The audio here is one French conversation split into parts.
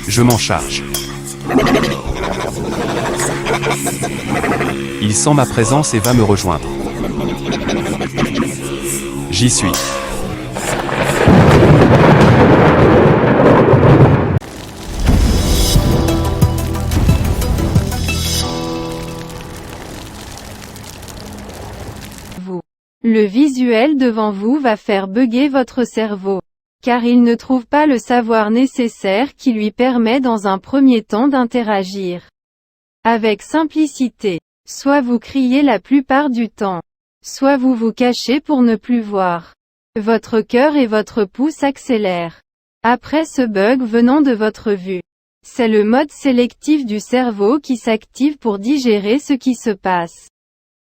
Je m'en charge. Il sent ma présence et va me rejoindre. J'y suis. Le visuel devant vous va faire bugger votre cerveau, car il ne trouve pas le savoir nécessaire qui lui permet dans un premier temps d'interagir avec simplicité. Soit vous criez la plupart du temps, soit vous vous cachez pour ne plus voir. Votre cœur et votre pouce accélèrent. Après ce bug venant de votre vue, c'est le mode sélectif du cerveau qui s'active pour digérer ce qui se passe.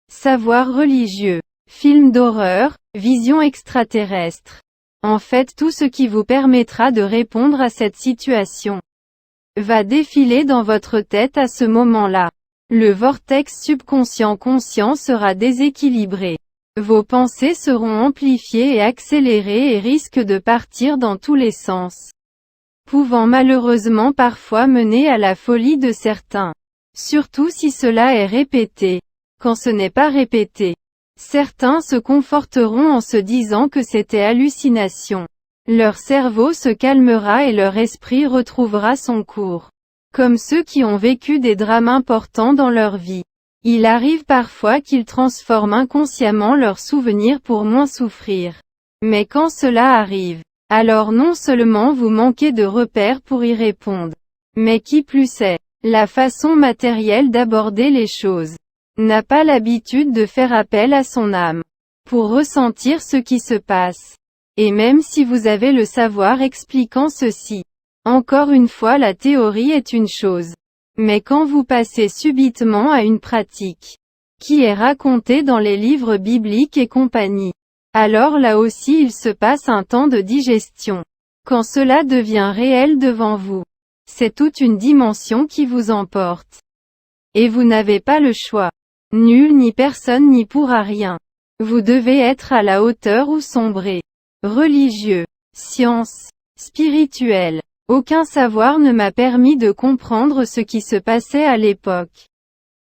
Savoir religieux, film d'horreur, vision extraterrestre. En fait, tout ce qui vous permettra de répondre à cette situation va défiler dans votre tête à ce moment-là. Le vortex subconscient-conscient sera déséquilibré. Vos pensées seront amplifiées et accélérées et risquent de partir dans tous les sens, pouvant malheureusement parfois mener à la folie de certains. Surtout si cela est répété. Quand ce n'est pas répété, certains se conforteront en se disant que c'était hallucination. Leur cerveau se calmera et leur esprit retrouvera son cours. Comme ceux qui ont vécu des drames importants dans leur vie. Il arrive parfois qu'ils transforment inconsciemment leurs souvenirs pour moins souffrir. Mais quand cela arrive, alors non seulement vous manquez de repères pour y répondre, mais qui plus est, la façon matérielle d'aborder les choses n'a pas l'habitude de faire appel à son âme pour ressentir ce qui se passe. Et même si vous avez le savoir expliquant ceci, encore une fois la théorie est une chose. Mais quand vous passez subitement à une pratique qui est racontée dans les livres bibliques et compagnie, alors là aussi il se passe un temps de digestion. Quand cela devient réel devant vous, c'est toute une dimension qui vous emporte. Et vous n'avez pas le choix. Nul ni personne n'y pourra rien. Vous devez être à la hauteur ou sombrer. Religieux, science, spirituel. Aucun savoir ne m'a permis de comprendre ce qui se passait à l'époque.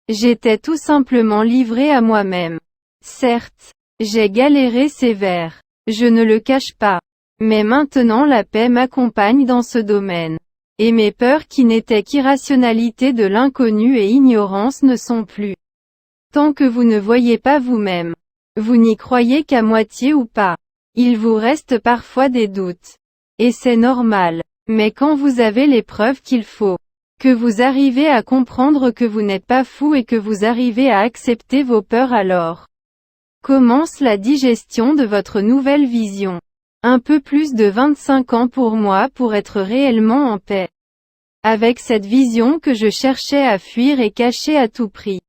J'étais tout simplement livré à moi-même. Certes, j'ai galéré sévère. Je ne le cache pas. Mais maintenant la paix m'accompagne dans ce domaine. Et mes peurs qui n'étaient qu'irrationalité de l'inconnu et ignorance ne sont plus. Tant que vous ne voyez pas vous-même, vous n'y croyez qu'à moitié ou pas. Il vous reste parfois des doutes. Et c'est normal. Mais quand vous avez les preuves qu'il faut, que vous arrivez à comprendre que vous n'êtes pas fou et que vous arrivez à accepter vos peurs, alors commence la digestion de votre nouvelle vision. Un peu plus de 25 ans pour moi pour être réellement en paix avec cette vision que je cherchais à fuir et cacher à tout prix.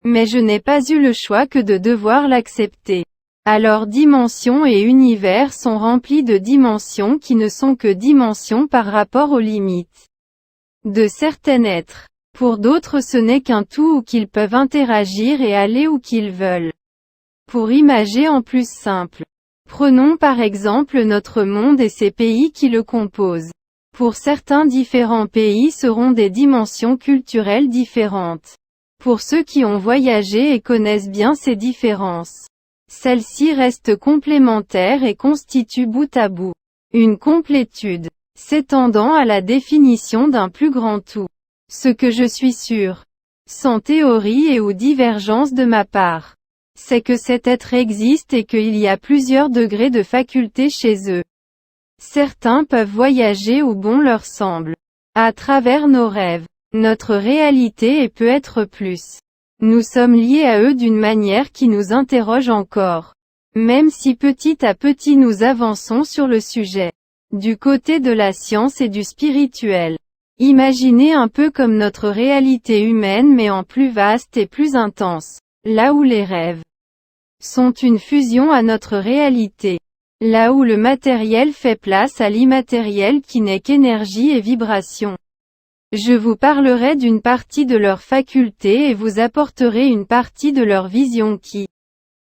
Mais je n'ai pas eu le choix que de devoir l'accepter. Alors dimensions et univers sont remplis de dimensions qui ne sont que dimensions par rapport aux limites de certains êtres. Pour d'autres ce n'est qu'un tout où qu'ils peuvent interagir et aller où qu'ils veulent. Pour imager en plus simple, prenons par exemple notre monde et ses pays qui le composent. Pour certains différents pays seront des dimensions culturelles différentes. Pour ceux qui ont voyagé et connaissent bien ces différences, celles-ci restent complémentaires et constituent bout à bout une complétude, s'étendant à la définition d'un plus grand tout. Ce que je suis sûr, sans théorie et ou divergence de ma part, c'est que cet être existe et qu'il y a plusieurs degrés de faculté chez eux. Certains peuvent voyager où bon leur semble, à travers nos rêves, notre réalité et peut être plus. Nous sommes liés à eux d'une manière qui nous interroge encore. Même si petit à petit nous avançons sur le sujet. Du côté de la science et du spirituel. Imaginez un peu comme notre réalité humaine mais en plus vaste et plus intense. Là où les rêves sont une fusion à notre réalité. Là où le matériel fait place à l'immatériel qui n'est qu'énergie et vibration. Je vous parlerai d'une partie de leurs facultés et vous apporterai une partie de leur vision qui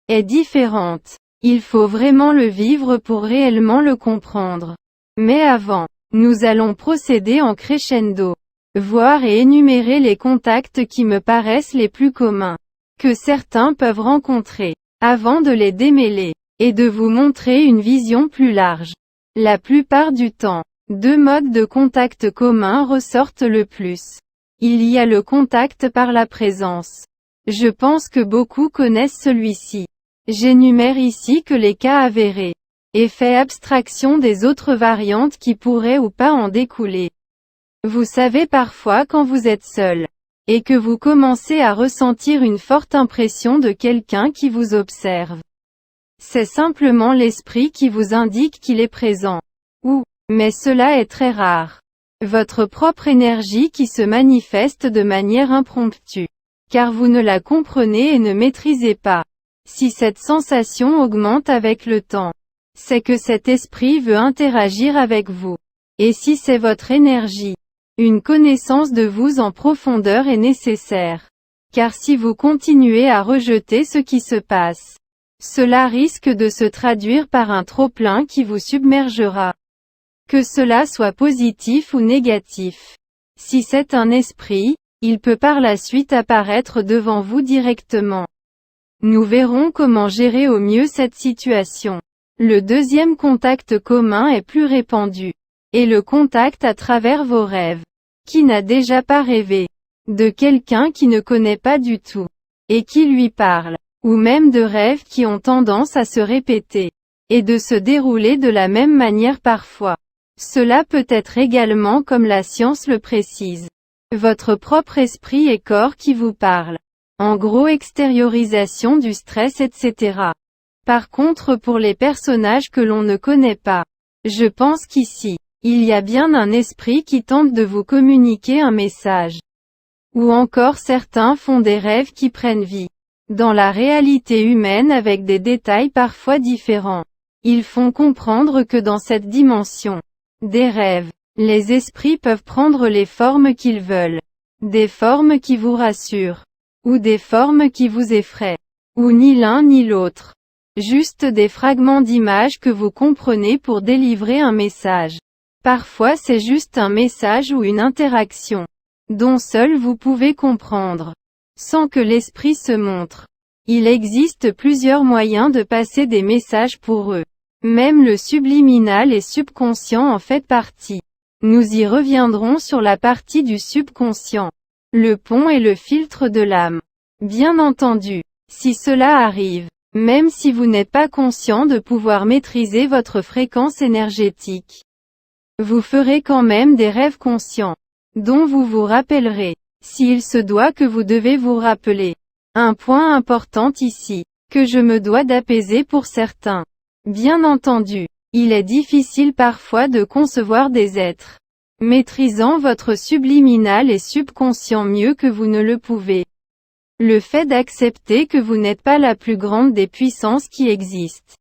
est différente. Il faut vraiment le vivre pour réellement le comprendre. Mais avant, nous allons procéder en crescendo. Voir et énumérer les contacts qui me paraissent les plus communs, que certains peuvent rencontrer, avant de les démêler, et de vous montrer une vision plus large. La plupart du temps, 2 modes de contact communs ressortent le plus. Il y a le contact par la présence. Je pense que beaucoup connaissent celui-ci. J'énumère ici que les cas avérés, et fais abstraction des autres variantes qui pourraient ou pas en découler. Vous savez parfois quand vous êtes seul, et que vous commencez à ressentir une forte impression de quelqu'un qui vous observe. C'est simplement l'esprit qui vous indique qu'il est présent. Mais cela est très rare. Votre propre énergie qui se manifeste de manière impromptue. Car vous ne la comprenez et ne maîtrisez pas. Si cette sensation augmente avec le temps, c'est que cet esprit veut interagir avec vous. Et si c'est votre énergie, une connaissance de vous en profondeur est nécessaire. Car si vous continuez à rejeter ce qui se passe, cela risque de se traduire par un trop-plein qui vous submergera. Que cela soit positif ou négatif. Si c'est un esprit, il peut par la suite apparaître devant vous directement. Nous verrons comment gérer au mieux cette situation. Le deuxième contact commun est plus répandu. Et le contact à travers vos rêves. Qui n'a déjà pas rêvé de quelqu'un qui ne connaît pas du tout, et qui lui parle, ou même de rêves qui ont tendance à se répéter, et de se dérouler de la même manière parfois. Cela peut être également comme la science le précise. Votre propre esprit et corps qui vous parlent. En gros extériorisation du stress etc. Par contre pour les personnages que l'on ne connaît pas, je pense qu'ici, il y a bien un esprit qui tente de vous communiquer un message. Ou encore certains font des rêves qui prennent vie. Dans la réalité humaine avec des détails parfois différents. Ils font comprendre que dans cette dimension des rêves, les esprits peuvent prendre les formes qu'ils veulent. Des formes qui vous rassurent. Ou des formes qui vous effraient. Ou ni l'un ni l'autre. Juste des fragments d'images que vous comprenez pour délivrer un message. Parfois c'est juste un message ou une interaction, dont seul vous pouvez comprendre, sans que l'esprit se montre. Il existe plusieurs moyens de passer des messages pour eux. Même le subliminal et subconscient en fait partie. Nous y reviendrons sur la partie du subconscient. Le pont et le filtre de l'âme. Bien entendu, si cela arrive, même si vous n'êtes pas conscient de pouvoir maîtriser votre fréquence énergétique, vous ferez quand même des rêves conscients, dont vous vous rappellerez, s'il se doit que vous devez vous rappeler. Un point important ici, que je me dois d'apaiser pour certains. Bien entendu, il est difficile parfois de concevoir des êtres maîtrisant votre subliminal et subconscient mieux que vous ne le pouvez. Le fait d'accepter que vous n'êtes pas la plus grande des puissances qui existent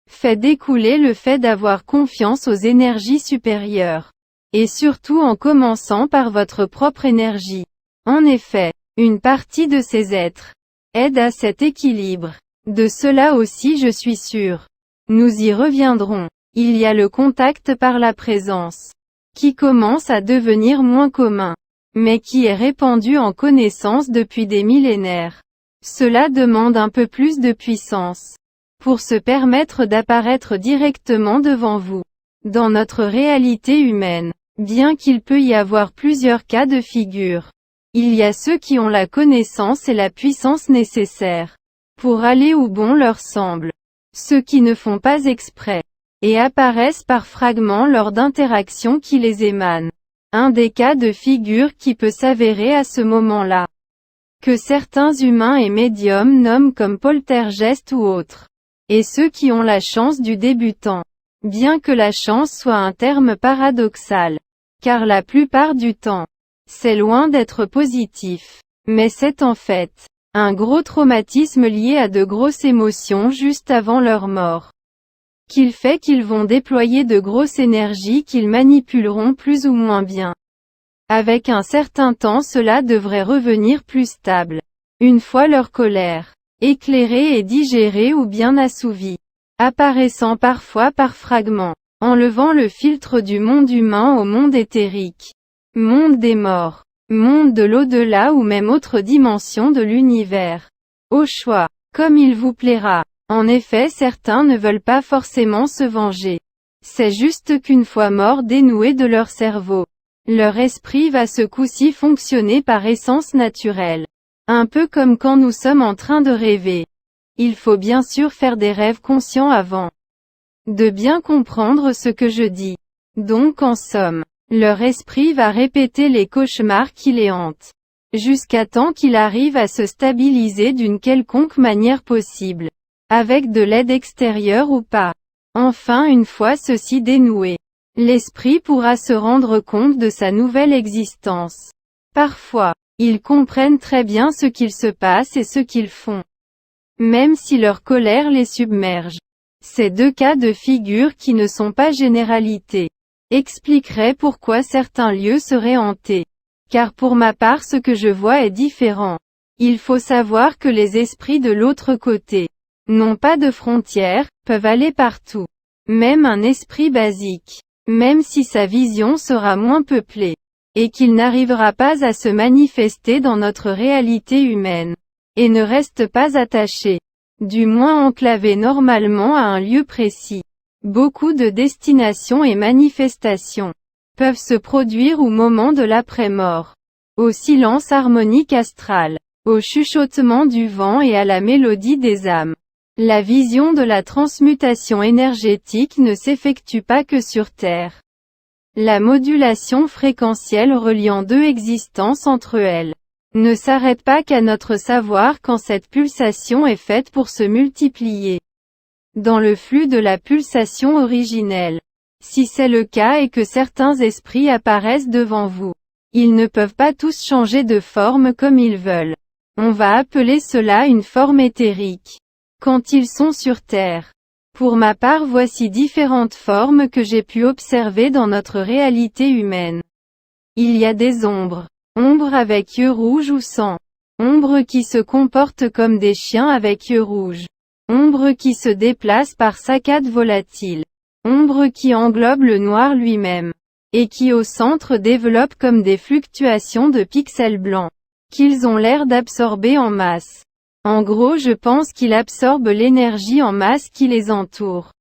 fait découler le fait d'avoir confiance aux énergies supérieures. Et surtout en commençant par votre propre énergie. En effet, une partie de ces êtres aide à cet équilibre. De cela aussi je suis sûr. Nous y reviendrons. Il y a le contact par la présence, qui commence à devenir moins commun, mais qui est répandu en connaissance depuis des millénaires. Cela demande un peu plus de puissance pour se permettre d'apparaître directement devant vous. Dans notre réalité humaine, bien qu'il peut y avoir plusieurs cas de figure, il y a ceux qui ont la connaissance et la puissance nécessaires pour aller où bon leur semble. Ceux qui ne font pas exprès et apparaissent par fragments lors d'interactions qui les émanent. Un des cas de figure qui peut s'avérer à ce moment-là, que certains humains et médiums nomment comme poltergeist ou autres. Et ceux qui ont la chance du débutant. Bien que la chance soit un terme paradoxal, car la plupart du temps, c'est loin d'être positif. Mais c'est en fait un gros traumatisme lié à de grosses émotions juste avant leur mort, qu'il fait qu'ils vont déployer de grosses énergies qu'ils manipuleront plus ou moins bien. Avec un certain temps, cela devrait revenir plus stable. Une fois leur colère éclairée et digérée ou bien assouvie, apparaissant parfois par fragments, enlevant le filtre du monde humain au monde éthérique, monde des morts, monde de l'au-delà ou même autre dimension de l'univers. Au choix, comme il vous plaira. En effet, certains ne veulent pas forcément se venger. C'est juste qu'une fois morts dénoués de leur cerveau, leur esprit va ce coup-ci fonctionner par essence naturelle. Un peu comme quand nous sommes en train de rêver. Il faut bien sûr faire des rêves conscients avant de bien comprendre ce que je dis. Donc en somme, leur esprit va répéter les cauchemars qui les hantent, jusqu'à temps qu'il arrive à se stabiliser d'une quelconque manière possible, avec de l'aide extérieure ou pas. Enfin, une fois ceci dénoué, l'esprit pourra se rendre compte de sa nouvelle existence. Parfois, ils comprennent très bien ce qu'il se passe et ce qu'ils font, même si leur colère les submerge. Ces deux cas de figure qui ne sont pas généralités expliqueraient pourquoi certains lieux seraient hantés. Car pour ma part, ce que je vois est différent. Il faut savoir que les esprits de l'autre côté n'ont pas de frontières, peuvent aller partout. Même un esprit basique, même si sa vision sera moins peuplée, et qu'il n'arrivera pas à se manifester dans notre réalité humaine, et ne reste pas attaché, du moins enclavé normalement à un lieu précis. Beaucoup de destinations et manifestations peuvent se produire au moment de l'après-mort, au silence harmonique astral, au chuchotement du vent et à la mélodie des âmes. La vision de la transmutation énergétique ne s'effectue pas que sur Terre. La modulation fréquentielle reliant deux existences entre elles ne s'arrête pas qu'à notre savoir quand cette pulsation est faite pour se multiplier dans le flux de la pulsation originelle. Si c'est le cas et que certains esprits apparaissent devant vous, ils ne peuvent pas tous changer de forme comme ils veulent. On va appeler cela une forme éthérique quand ils sont sur Terre. Pour ma part, voici différentes formes que j'ai pu observer dans notre réalité humaine. Il y a des ombres. Ombres avec yeux rouges ou sang. Ombres qui se comportent comme des chiens avec yeux rouges. Ombres qui se déplacent par saccades volatiles. Ombres qui englobent le noir lui-même. Et qui au centre développent comme des fluctuations de pixels blancs, qu'ils ont l'air d'absorber en masse. En gros, je pense qu'ils absorbent l'énergie en masse qui les entoure.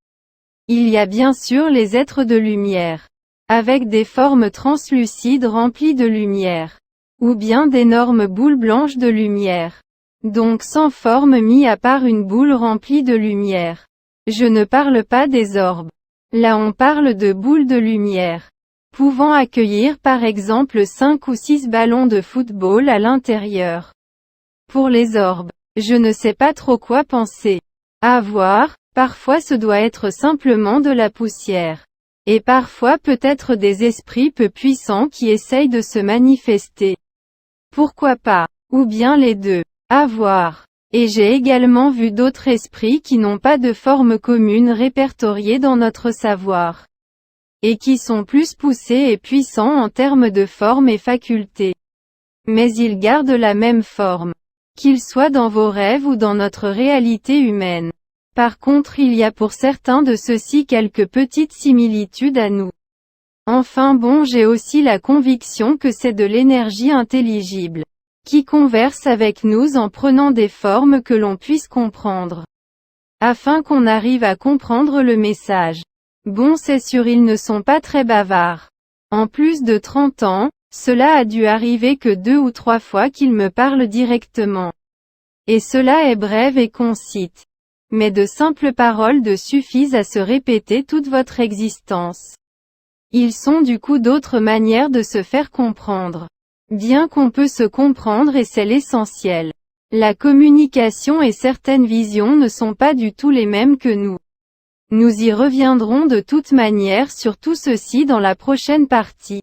Il y a bien sûr les êtres de lumière, avec des formes translucides remplies de lumière, ou bien d'énormes boules blanches de lumière. Donc sans forme mis à part une boule remplie de lumière. Je ne parle pas des orbes. Là on parle de boules de lumière, pouvant accueillir par exemple 5 ou 6 ballons de football à l'intérieur. Pour les orbes, je ne sais pas trop quoi penser. À voir, parfois ce doit être simplement de la poussière. Et parfois peut-être des esprits peu puissants qui essayent de se manifester. Pourquoi pas? Ou bien les deux. À voir. Et j'ai également vu d'autres esprits qui n'ont pas de forme commune répertoriée dans notre savoir. Et qui sont plus poussés et puissants en termes de forme et facultés. Mais ils gardent la même forme, qu'ils soient dans vos rêves ou dans notre réalité humaine. Par contre, il y a pour certains de ceux-ci quelques petites similitudes à nous. Enfin bon, j'ai aussi la conviction que c'est de l'énergie intelligible, qui converse avec nous en prenant des formes que l'on puisse comprendre, afin qu'on arrive à comprendre le message. Bon, c'est sûr, ils ne sont pas très bavards. En plus de 30 ans, cela a dû arriver que 2 ou 3 fois qu'ils me parlent directement. Et cela est bref et concite. Mais de simples paroles suffisent à se répéter toute votre existence. Ils sont du coup d'autres manières de se faire comprendre. Bien qu'on peut se comprendre et c'est l'essentiel. La communication et certaines visions ne sont pas du tout les mêmes que nous. Nous y reviendrons de toute manière sur tout ceci dans la prochaine partie.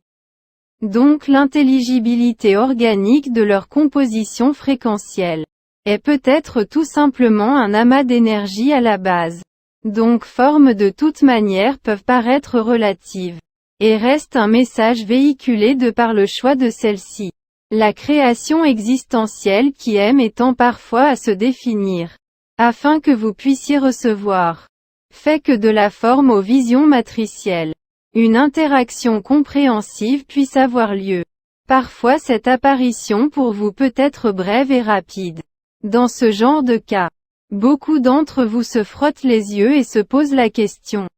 Donc l'intelligibilité organique de leur composition fréquentielle est peut-être tout simplement un amas d'énergie à la base. Donc formes de toute manière peuvent paraître relatives. Et reste un message véhiculé de par le choix de celle-ci. La création existentielle qui aime et tend parfois à se définir, afin que vous puissiez recevoir, fait que de la forme aux visions matricielles, une interaction compréhensive puisse avoir lieu. Parfois cette apparition pour vous peut être brève et rapide. Dans ce genre de cas, beaucoup d'entre vous se frottent les yeux et se posent la question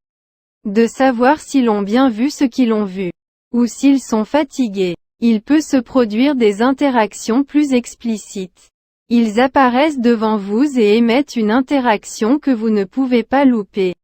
de savoir s'ils ont bien vu ce qu'ils ont vu, ou s'ils sont fatigués. Il peut se produire des interactions plus explicites. Ils apparaissent devant vous et émettent une interaction que vous ne pouvez pas louper.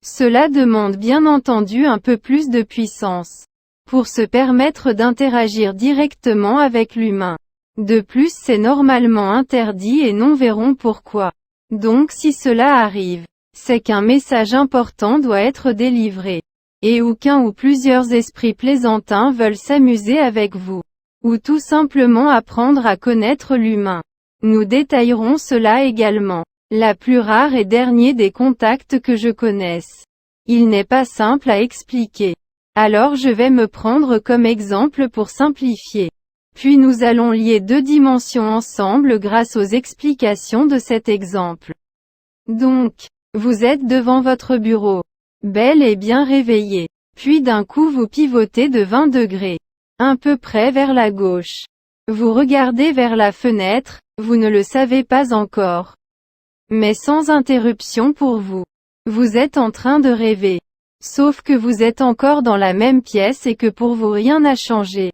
Cela demande bien entendu un peu plus de puissance pour se permettre d'interagir directement avec l'humain. De plus, c'est normalement interdit et non verront pourquoi. Donc si cela arrive, c'est qu'un message important doit être délivré. Et ou qu'un ou plusieurs esprits plaisantins veulent s'amuser avec vous. Ou tout simplement apprendre à connaître l'humain. Nous détaillerons cela également. La plus rare et dernier des contacts que je connaisse. Il n'est pas simple à expliquer. Alors je vais me prendre comme exemple pour simplifier. Puis nous allons lier deux dimensions ensemble grâce aux explications de cet exemple. Donc, vous êtes devant votre bureau, bel et bien réveillé. Puis d'un coup vous pivotez de 20 degrés, un peu près vers la gauche. Vous regardez vers la fenêtre, vous ne le savez pas encore. Mais sans interruption pour vous. Vous êtes en train de rêver. Sauf que vous êtes encore dans la même pièce et que pour vous rien n'a changé.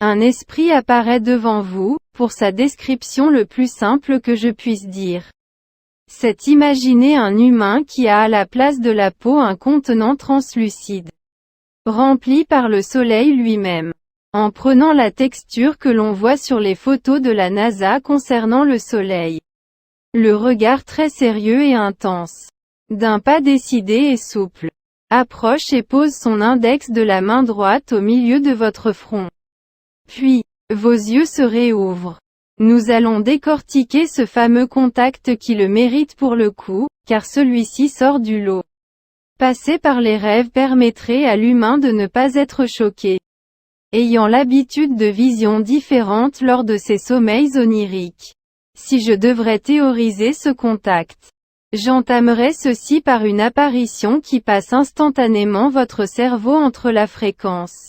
Un esprit apparaît devant vous, pour sa description le plus simple que je puisse dire. C'est imaginer un humain qui a à la place de la peau un contenant translucide, rempli par le soleil lui-même. En prenant la texture que l'on voit sur les photos de la NASA concernant le soleil. Le regard très sérieux et intense. D'un pas décidé et souple. Approche et pose son index de la main droite au milieu de votre front. Puis, vos yeux se réouvrent. Nous allons décortiquer ce fameux contact qui le mérite pour le coup, car celui-ci sort du lot. Passer par les rêves permettrait à l'humain de ne pas être choqué. Ayant l'habitude de visions différentes lors de ses sommeils oniriques. Si je devrais théoriser ce contact, j'entamerais ceci par une apparition qui passe instantanément votre cerveau entre la fréquence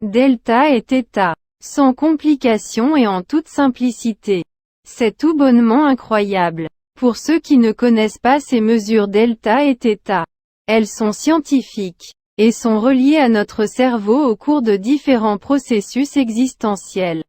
delta et θ, sans complication et en toute simplicité. C'est tout bonnement incroyable. Pour ceux qui ne connaissent pas ces mesures delta et θ, elles sont scientifiques, et sont reliées à notre cerveau au cours de différents processus existentiels.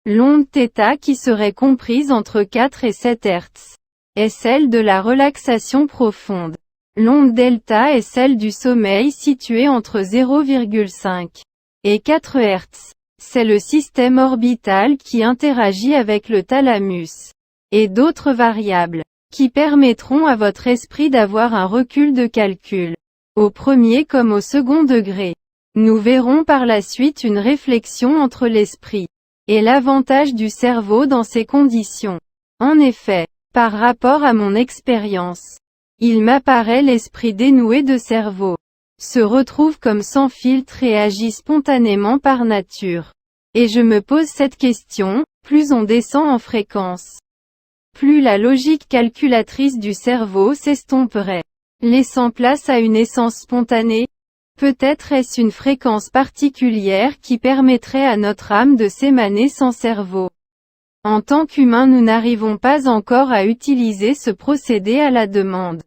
L'onde θ qui serait comprise entre 4 et 7 Hz, est celle de la relaxation profonde. L'onde delta est celle du sommeil située entre 0,5 et 4 Hz. C'est le système orbital qui interagit avec le thalamus. Et d'autres variables, qui permettront à votre esprit d'avoir un recul de calcul. Au premier comme au second degré. Nous verrons par la suite une réflexion entre l'esprit et l'avantage du cerveau dans ces conditions. En effet, par rapport à mon expérience, il m'apparaît l'esprit dénoué de cerveau se retrouve comme sans filtre et agit spontanément par nature. Et je me pose cette question, plus on descend en fréquence, plus la logique calculatrice du cerveau s'estomperait, laissant place à une essence spontanée. Peut-être est-ce une fréquence particulière qui permettrait à notre âme de s'émaner sans cerveau. En tant qu'humains nous n'arrivons pas encore à utiliser ce procédé à la demande.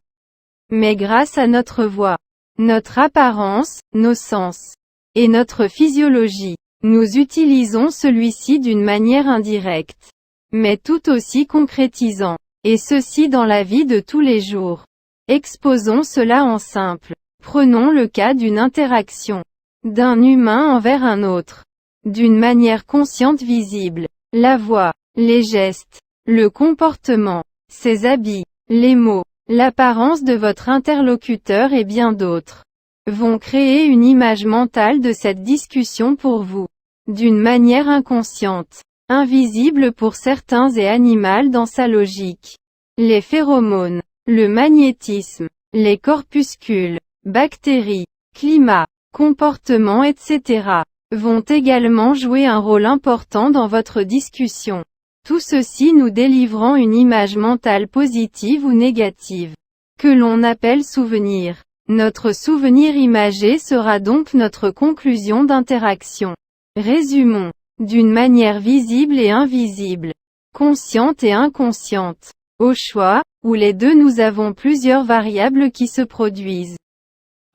Mais grâce à notre voix, notre apparence, nos sens, et notre physiologie, nous utilisons celui-ci d'une manière indirecte, mais tout aussi concrétisant, et ceci dans la vie de tous les jours. Exposons cela en simple. Prenons le cas d'une interaction d'un humain envers un autre, d'une manière consciente visible. La voix, les gestes, le comportement, ses habits, les mots, l'apparence de votre interlocuteur et bien d'autres. vont créer une image mentale de cette discussion pour vous. D'une manière inconsciente. Invisible pour certains et animale dans sa logique. Les phéromones, le magnétisme, les corpuscules, bactéries, climat, comportement etc. vont également jouer un rôle important dans votre discussion. Tout ceci nous délivrant une image mentale positive ou négative, que l'on appelle souvenir. Notre souvenir imagé sera donc notre conclusion d'interaction. Résumons. D'une manière visible et invisible, consciente et inconsciente. Au choix, ou les deux, nous avons plusieurs variables qui se produisent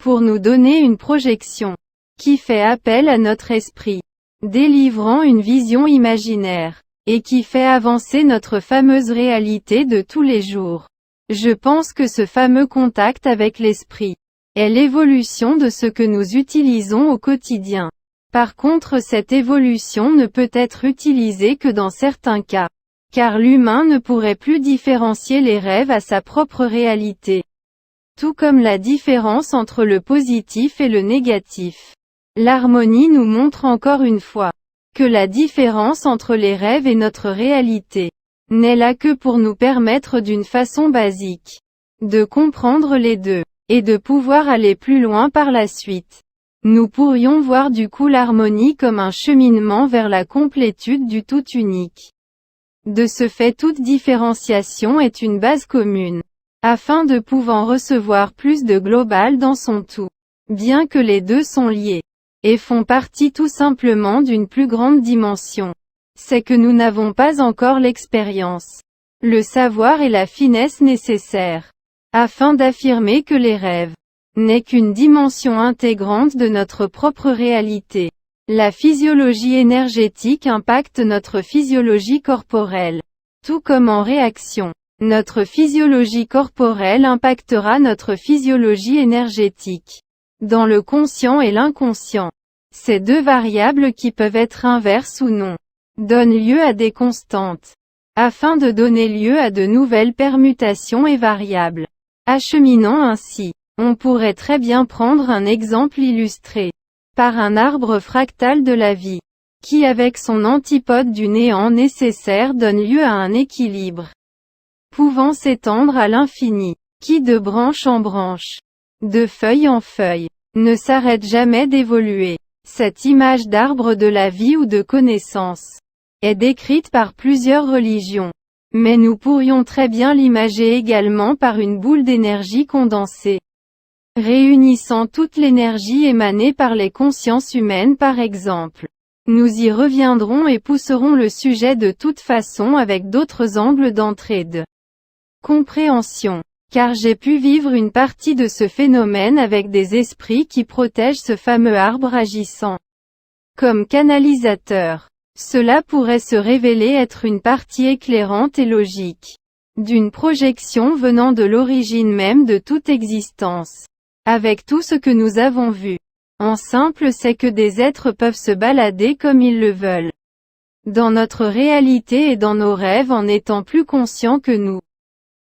pour nous donner une projection qui fait appel à notre esprit, délivrant une vision imaginaire, et qui fait avancer notre fameuse réalité de tous les jours. Je pense que ce fameux contact avec l'esprit est l'évolution de ce que nous utilisons au quotidien. Par contre, cette évolution ne peut être utilisée que dans certains cas, car l'humain ne pourrait plus différencier les rêves à sa propre réalité. Tout comme la différence entre le positif et le négatif. L'harmonie nous montre encore une fois que la différence entre les rêves et notre réalité n'est là que pour nous permettre d'une façon basique de comprendre les deux, et de pouvoir aller plus loin par la suite. Nous pourrions voir du coup l'harmonie comme un cheminement vers la complétude du tout unique. De ce fait, toute différenciation est une base commune, afin de pouvoir recevoir plus de global dans son tout. Bien que les deux sont liés, et font partie tout simplement d'une plus grande dimension. C'est que nous n'avons pas encore l'expérience, le savoir et la finesse nécessaires, afin d'affirmer que les rêves n'est qu'une dimension intégrante de notre propre réalité. La physiologie énergétique impacte notre physiologie corporelle. Tout comme en réaction, notre physiologie corporelle impactera notre physiologie énergétique. Dans le conscient et l'inconscient, ces deux variables qui peuvent être inverses ou non, donnent lieu à des constantes, afin de donner lieu à de nouvelles permutations et variables. Acheminant ainsi. On pourrait très bien prendre un exemple illustré par un arbre fractal de la vie, qui avec son antipode du néant nécessaire donne lieu à un équilibre, pouvant s'étendre à l'infini, qui de branche en branche, de feuille en feuille, ne s'arrête jamais d'évoluer. Cette image d'arbre de la vie ou de connaissance est décrite par plusieurs religions, mais nous pourrions très bien l'imager également par une boule d'énergie condensée, réunissant toute l'énergie émanée par les consciences humaines par exemple. Nous y reviendrons et pousserons le sujet de toute façon avec d'autres angles d'entrée de compréhension, car j'ai pu vivre une partie de ce phénomène avec des esprits qui protègent ce fameux arbre agissant comme canalisateur. Cela pourrait se révéler être une partie éclairante et logique d'une projection venant de l'origine même de toute existence. Avec tout ce que nous avons vu, en simple, c'est que des êtres peuvent se balader comme ils le veulent dans notre réalité et dans nos rêves en étant plus conscients que nous,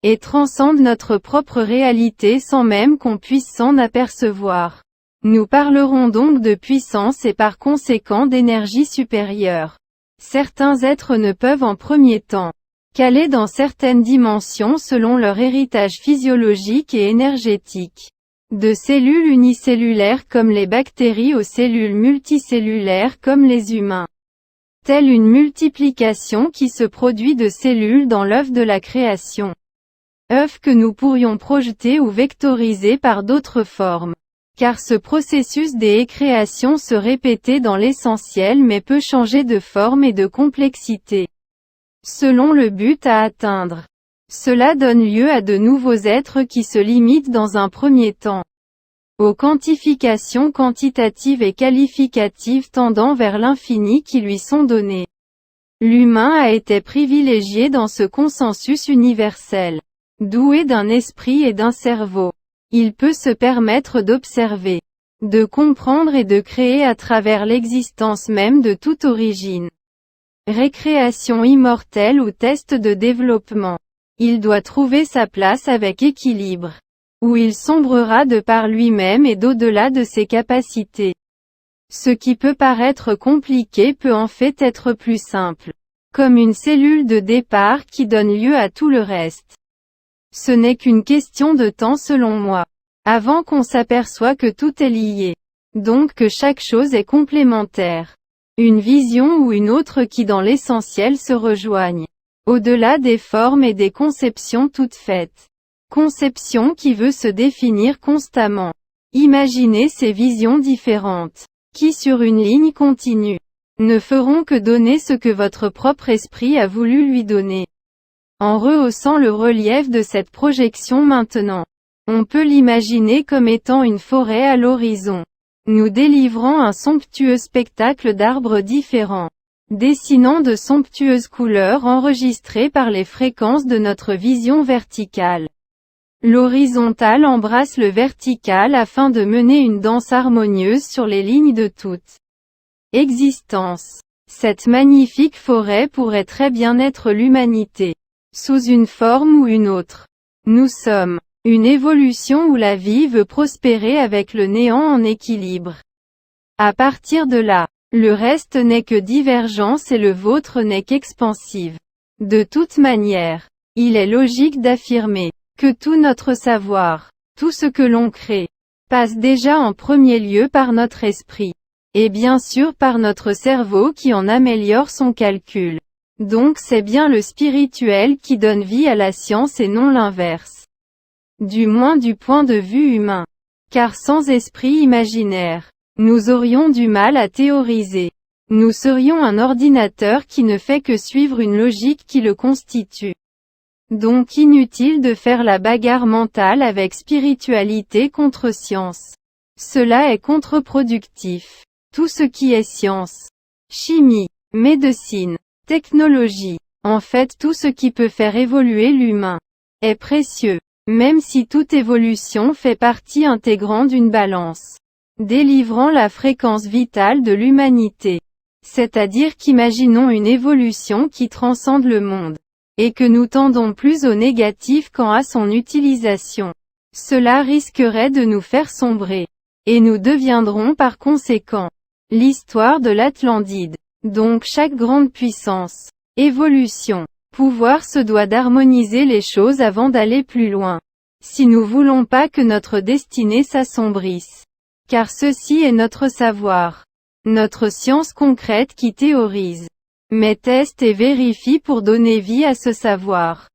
et transcendent notre propre réalité sans même qu'on puisse s'en apercevoir. Nous parlerons donc de puissance et par conséquent d'énergie supérieure. Certains êtres ne peuvent en premier temps qu'aller dans certaines dimensions selon leur héritage physiologique et énergétique. De cellules unicellulaires comme les bactéries aux cellules multicellulaires comme les humains. Telle une multiplication qui se produit de cellules dans l'œuf de la création. œuf que nous pourrions projeter ou vectoriser par d'autres formes. Car ce processus des créations se répétait dans l'essentiel mais peut changer de forme et de complexité, selon le but à atteindre. Cela donne lieu à de nouveaux êtres qui se limitent dans un premier temps aux quantifications quantitatives et qualificatives tendant vers l'infini qui lui sont données. L'humain a été privilégié dans ce consensus universel. Doué d'un esprit et d'un cerveau, il peut se permettre d'observer, de comprendre et de créer à travers l'existence même de toute origine. Récréation immortelle ou test de développement. Il doit trouver sa place avec équilibre. où il sombrera de par lui-même et d'au-delà de ses capacités. Ce qui peut paraître compliqué peut en fait être plus simple. Comme une cellule de départ qui donne lieu à tout le reste. Ce n'est qu'une question de temps selon moi. Avant qu'on s'aperçoit que tout est lié. Donc que chaque chose est complémentaire. Une vision ou une autre qui dans l'essentiel se rejoignent. Au-delà des formes et des conceptions toutes faites. Conception qui veut se définir constamment. Imaginez ces visions différentes, qui sur une ligne continue, ne feront que donner ce que votre propre esprit a voulu lui donner. En rehaussant le relief de cette projection maintenant, on peut l'imaginer comme étant une forêt à l'horizon, nous délivrant un somptueux spectacle d'arbres différents, dessinant de somptueuses couleurs enregistrées par les fréquences de notre vision verticale. L'horizontal embrasse le vertical afin de mener une danse harmonieuse sur les lignes de toute existence. Cette magnifique forêt pourrait très bien être l'humanité, sous une forme ou une autre. Nous sommes une évolution où la vie veut prospérer avec le néant en équilibre. À partir de là, le reste n'est que divergence et le vôtre n'est qu'expansive. De toute manière, il est logique d'affirmer que tout notre savoir, tout ce que l'on crée, passe déjà en premier lieu par notre esprit, et bien sûr par notre cerveau qui en améliore son calcul. Donc c'est bien le spirituel qui donne vie à la science et non l'inverse. Du moins du point de vue humain. Car sans esprit imaginaire, nous aurions du mal à théoriser. Nous serions un ordinateur qui ne fait que suivre une logique qui le constitue. Donc inutile de faire la bagarre mentale avec spiritualité contre science. Cela est contre-productif. Tout ce qui est science, chimie, médecine, technologie, en fait tout ce qui peut faire évoluer l'humain, est précieux. Même si toute évolution fait partie intégrante d'une balance, délivrant la fréquence vitale de l'humanité. C'est-à-dire qu'imaginons une évolution qui transcende le monde, et que nous tendons plus au négatif qu'à à son utilisation. Cela risquerait de nous faire sombrer. Et nous deviendrons par conséquent l'histoire de l'Atlantide. Donc chaque grande puissance, évolution, pouvoir se doit d'harmoniser les choses avant d'aller plus loin. Si nous voulons pas que notre destinée s'assombrisse. Car ceci est notre savoir. Notre science concrète qui théorise, mais teste et vérifie pour donner vie à ce savoir.